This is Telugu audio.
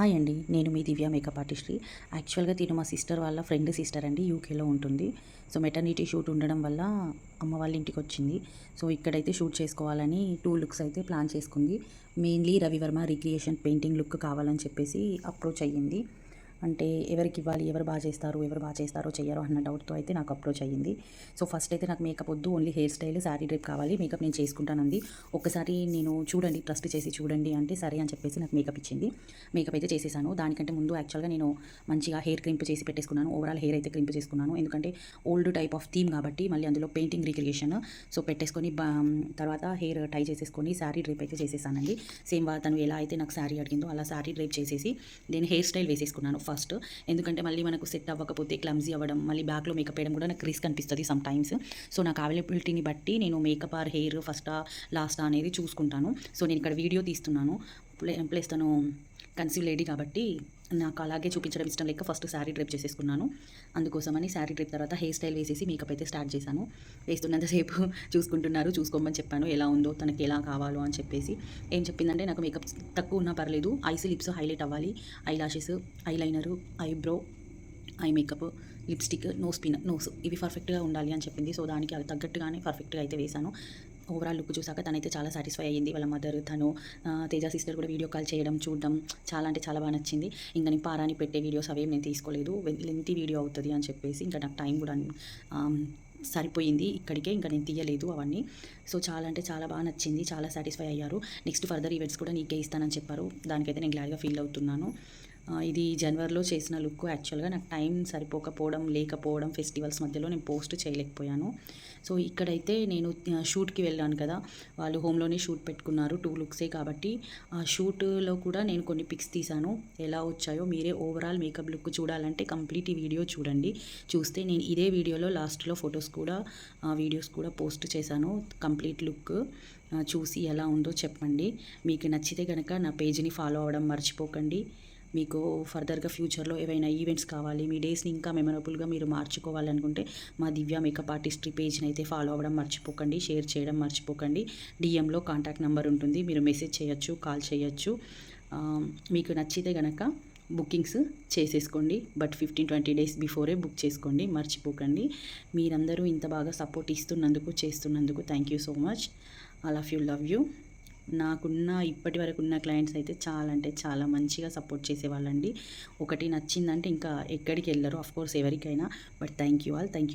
హాయ్ అండి. నేను మీ దివ్య మేకప్ ఆర్టిస్ట్‌ని. యాక్చువల్‌గా తిను మా సిస్టర్ వాళ్ళ ఫ్రెండ్ సిస్టర్ అండి. యూకేలో ఉంటుంది. సో, మెటర్నిటీ షూట్ ఉండడం వల్ల అమ్మ వాళ్ళ ఇంటికొచ్చింది. సో, ఇక్కడైతే షూట్ చేసుకోవాలని 2 లుక్స్ అయితే ప్లాన్ చేసుకుంది. Mainly Ravi Varma recreation painting look కావాలని చెప్పేసి అప్రోచ్ అయ్యింది. అంటే ఎవరికివ్వాలి, ఎవరు బాగా చేస్తారో చెయ్యరో అన్న డౌట్‌తో అయితే నాకు అప్రోచ్ అయ్యింది. సో, ఫస్ట్ అయితే నాకు మేకప్ వద్దు, only hair style, sari drape కావాలి. మేకప్ నేను చేసుకుంటానంది. ఒక్కసారి నేను చూడండి, ట్రస్ట్ చేసి చూడండి అంటే సరే అని చెప్పేసి నాకు మేకప్ ఇచ్చింది. మేకప్ అయితే చేసేసాను. దానికంటే ముందు యాక్చువల్‌గా నేను మంచిగా హెయిర్ క్రింప్ చేసి పెట్టేసుకున్నాను. ఓవరాల్ హెయిర్ అయితే క్రింప్ చేసుకున్నాను. ఎందుకంటే ఓల్డ్ టైప్ ఆఫ్ థీమ్ కాబట్టి మళ్ళీ అందులో పెయింటింగ్ రీక్రియేషన్. సో, పెట్టేసుకొని తర్వాత హెయిర్ టై చేసేసుకొని శారీ డ్రేప్ అయితే చేసేసానండి. సేమ్ తను ఎలా అయితే నాకు శారీ అడిగిందో అలా శారీ డ్రేప్ చేసేసి నేను హెయిర్ స్టైల్ వేసేసుకున్నాను ఫస్ట్. ఎందుకంటే మళ్ళీ మనకు సెట్ అవ్వకపోతే క్లమ్జీ అవ్వడం, మళ్ళీ బ్యాక్‌లో మేకప్ వేయడం కూడా నాకు రిస్క్ అనిపిస్తది సమ్ టైమ్స్. సో, నాకు అవైలబిలిటీని బట్టి నేను మేకప్ ఆర్ హెయిర్ ఫస్టా, లాస్టా అనేది చూసుకుంటాను. సో, నేను ఇక్కడ వీడియో తీస్తున్నాను. ప్లస్ తను కన్సీవ్ లేడీ కాబట్టి నాకు అలాగే చూపించడం ఇష్టం లేక ఫస్ట్ శారీ డ్రేప్ చేసేసుకున్నాను. అందుకోసమని శారీ డ్రేప్ తర్వాత హెయిర్ స్టైల్ వేసేసి మేకప్ అయితే స్టార్ట్ చేశాను. వేస్తున్నంతసేపు చూసుకోమని చెప్పాను. ఎలా ఉందో, తనకి ఎలా కావాలో అని చెప్పేసి. ఏం చెప్పిందంటే నాకు మేకప్ తక్కువ ఉన్నా పర్లేదు, ఐస్, లిప్స్ హైలైట్ అవ్వాలి, eye lashes, eye liner, eyebrow, eye makeup, lipstick, nose ఇవి పర్ఫెక్ట్‌గా ఉండాలి అని చెప్పింది. సో, దానికి అది తగ్గట్టుగానే పర్ఫెక్ట్‌గా అయితే వేశాను. ఓవరాల్ లుక్ చూసాక తనైతే చాలా సాటిస్ఫై అయ్యింది. వాళ్ళ మదర్, తను, తేజ సిస్టర్ కూడా వీడియో కాల్ చేయడం, చూడడం చాలా అంటే చాలా బాగా నచ్చింది. ఇంక నేను పారాని పెట్టే వీడియోస్ అవేం నేను తీసుకోలేదు. లెంతీ వీడియో అవుతది అని చెప్పేసి ఇంకా నాకు టైం కూడా సరిపోయింది ఇక్కడికే. ఇంకా నేను తీయలేదు అవన్నీ. సో, చాలా అంటే చాలా బాగా నచ్చింది. చాలా సాటిస్ఫై అయ్యారు. నెక్స్ట్ ఫర్దర్ ఈవెంట్స్ కూడా నీకే ఇస్తానని చెప్పారు. దానికైతే నేను గ్లాడ్‌గా ఫీల్ అవుతున్నాను. ఇది జనవరిలో చేసిన లుక్. యాక్చువల్‌గా నాకు టైం సరిపోకపోవడం, లేకపోవడం, ఫెస్టివల్స్ మధ్యలో నేను పోస్ట్ చేయలేకపోయాను. సో, ఇక్కడైతే నేను షూట్‌కి వెళ్ళాను కదా! వాళ్ళు హోమ్‌లోనే షూట్ పెట్టుకున్నారు. 2 లుక్సే కాబట్టి ఆ షూట్‌లో కూడా నేను కొన్ని పిక్స్ తీశాను. ఎలా వచ్చాయో మీరే ఓవరాల్ మేకప్ లుక్ చూడాలంటే కంప్లీట్ ఈ వీడియో చూడండి. చూస్తే నేను ఇదే వీడియోలో లాస్ట్‌లో ఫొటోస్ కూడా, వీడియోస్ కూడా పోస్ట్ చేశాను. కంప్లీట్ లుక్ చూసి ఎలా ఉందో చెప్పండి. మీకు నచ్చితే గనక నా పేజ్‌ని ఫాలో అవ్వడం మర్చిపోకండి. మీకు ఫర్దర్‌గా ఫ్యూచర్‌లో ఏవైనా ఈవెంట్స్ కావాలి, మీ డేస్‌ని ఇంకా మెమరబుల్‌గా మీరు మార్చుకోవాలనుకుంటే మా దివ్య మేకప్ ఆర్టిస్ట్రీ పేజ్‌ని అయితే ఫాలో అవ్వడం మర్చిపోకండి. షేర్ చేయడం మర్చిపోకండి. డీఎంలో కాంటాక్ట్ నెంబర్ ఉంటుంది. మీరు మెసేజ్ చేయొచ్చు, కాల్ చేయొచ్చు. మీకు నచ్చితే గనక బుకింగ్స్ చేసేసుకోండి. బట్ 15-20 డేస్ బిఫోరే బుక్ చేసుకోండి, మర్చిపోకండి. మీరందరూ ఇంత బాగా సపోర్ట్ ఇస్తున్నందుకు, చేస్తున్నందుకు thank you so much. I love you. ఇప్పటి వరకు ఉన్న క్లయింట్స్ అయితే చాలా అంటే చాలా మంచిగా సపోర్ట్ చేసేవాళ్ళండి. ఒకటి నచ్చిందంటే ఇంకా ఎక్కడికి వెళ్ళరు, ఆఫ్కోర్స్ ఎవరికైనా. But thank you all. Thank you.